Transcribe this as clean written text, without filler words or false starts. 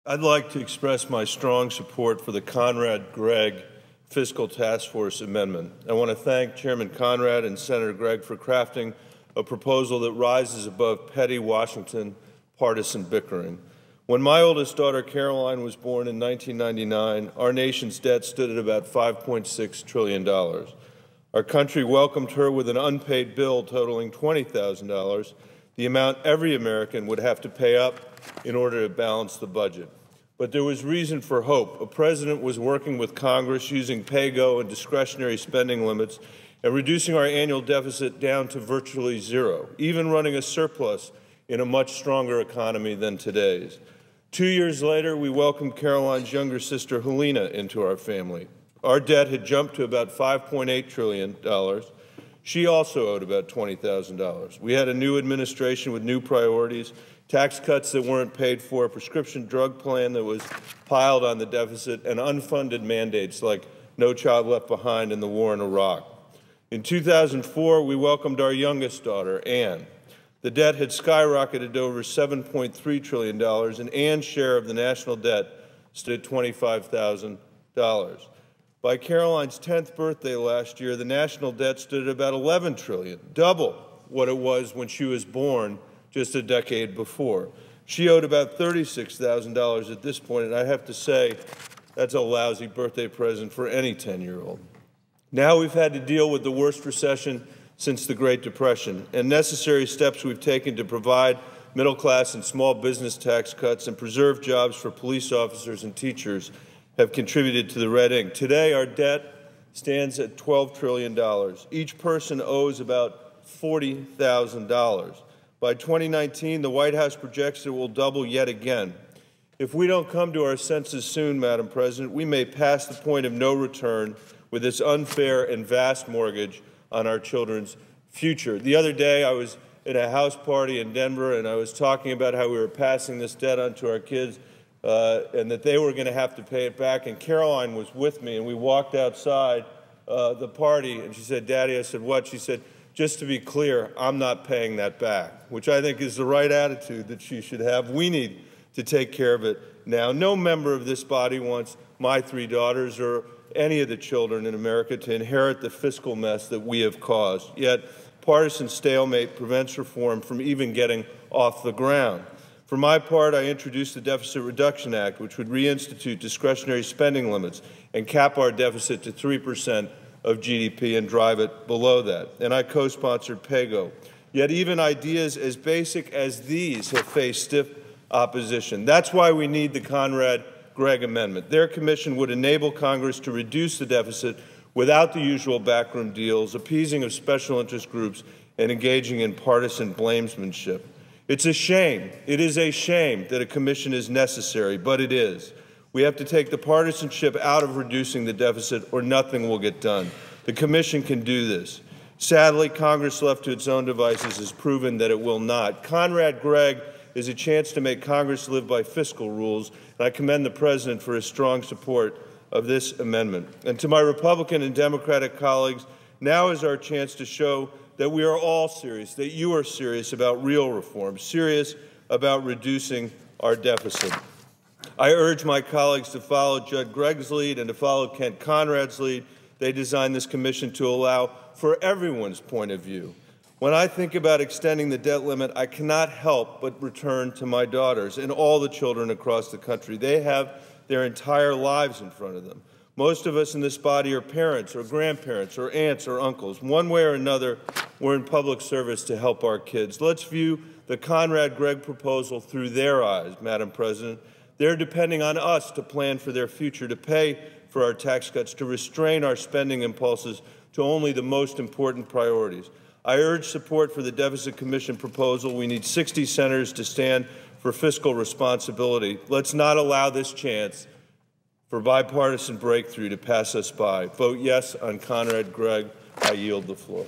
I'd like to express my strong support for the Conrad-Gregg Fiscal Task Force Amendment. I want to thank Chairman Conrad and Senator Gregg for crafting a proposal that rises above petty Washington partisan bickering. When my oldest daughter, Caroline, was born in 1999, our nation's debt stood at about $5.6 trillion. Our country welcomed her with an unpaid bill totaling $20,000, the amount every American would have to pay up in order to balance the budget. But there was reason for hope. A president was working with Congress using pay-go and discretionary spending limits and reducing our annual deficit down to virtually zero, even running a surplus in a much stronger economy than today's. 2 years later, we welcomed Caroline's younger sister, Helena, into our family. Our debt had jumped to about $5.8 trillion. She also owed about $20,000. We had a new administration with new priorities, tax cuts that weren't paid for, a prescription drug plan that was piled on the deficit, and unfunded mandates like No Child Left Behind and the war in Iraq. In 2004, we welcomed our youngest daughter, Anne. The debt had skyrocketed to over $7.3 trillion, and Anne's share of the national debt stood at $25,000. By Caroline's 10th birthday last year, the national debt stood at about $11 trillion, double what it was when she was born just a decade before. She owed about $36,000 at this point, and I have to say that's a lousy birthday present for any 10-year-old. Now we've had to deal with the worst recession since the Great Depression, and necessary steps we've taken to provide middle-class and small business tax cuts and preserve jobs for police officers and teachers have contributed to the red ink. Today, our debt stands at $12 trillion. Each person owes about $40,000. By 2019, the White House projects it will double yet again. If we don't come to our senses soon, Madam President, we may pass the point of no return with this unfair and vast mortgage on our children's future. The other day, I was at a house party in Denver, and I was talking about how we were passing this debt on to our kids and that they were going to have to pay it back. And Caroline was with me, and we walked outside the party, and she said, "Daddy," I said, "What?" She said, "Just to be clear, I'm not paying that back," which I think is the right attitude that she should have. We need to take care of it now. No member of this body wants my 3 daughters or any of the children in America to inherit the fiscal mess that we have caused. Yet, partisan stalemate prevents reform from even getting off the ground. For my part, I introduced the Deficit Reduction Act, which would reinstitute discretionary spending limits and cap our deficit to 3% of GDP and drive it below that. And I co-sponsored PAYGO. Yet even ideas as basic as these have faced stiff opposition. That's why we need the Conrad-Gregg Amendment. Their commission would enable Congress to reduce the deficit without the usual backroom deals, appeasing of special interest groups, and engaging in partisan blamesmanship. It's a shame. It is a shame that a commission is necessary, but it is. We have to take the partisanship out of reducing the deficit or nothing will get done. The commission can do this. Sadly, Congress left to its own devices has proven that it will not. Conrad-Gregg is a chance to make Congress live by fiscal rules, and I commend the President for his strong support of this amendment. And to my Republican and Democratic colleagues, now is our chance to show that we are all serious, that you are serious about real reform, serious about reducing our deficit. I urge my colleagues to follow Judd Gregg's lead and to follow Kent Conrad's lead. They designed this commission to allow for everyone's point of view. When I think about extending the debt limit, I cannot help but return to my daughters and all the children across the country. They have their entire lives in front of them. Most of us in this body are parents or grandparents or aunts or uncles. One way or another, we're in public service to help our kids. Let's view the Conrad-Gregg proposal through their eyes, Madam President. They're depending on us to plan for their future, to pay for our tax cuts, to restrain our spending impulses to only the most important priorities. I urge support for the Deficit Commission proposal. We need 60 senators to stand for fiscal responsibility. Let's not allow this chance for bipartisan breakthrough to pass us by. Vote yes on Conrad-Gregg. I yield the floor.